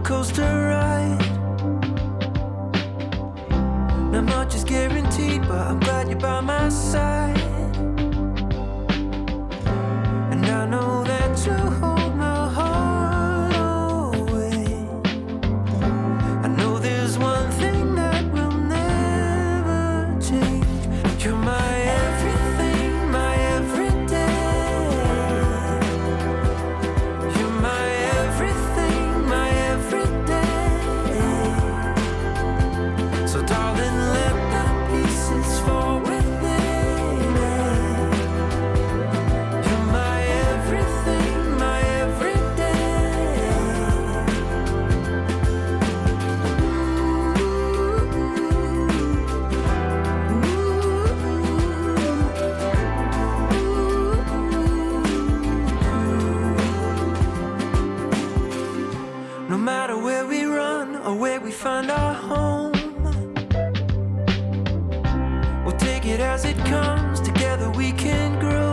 coaster ride. Not much is guaranteed, but I'm glad you're by my side. And I know that you hold my heart away. I know there's one thing that will never change. You're my everything, my everyday. You're my everything, my everyday. So darling, let the pieces fall within me. You're my everything, my everyday. No matter where we run or where we find our home, we'll take it as it comes. Together we can grow.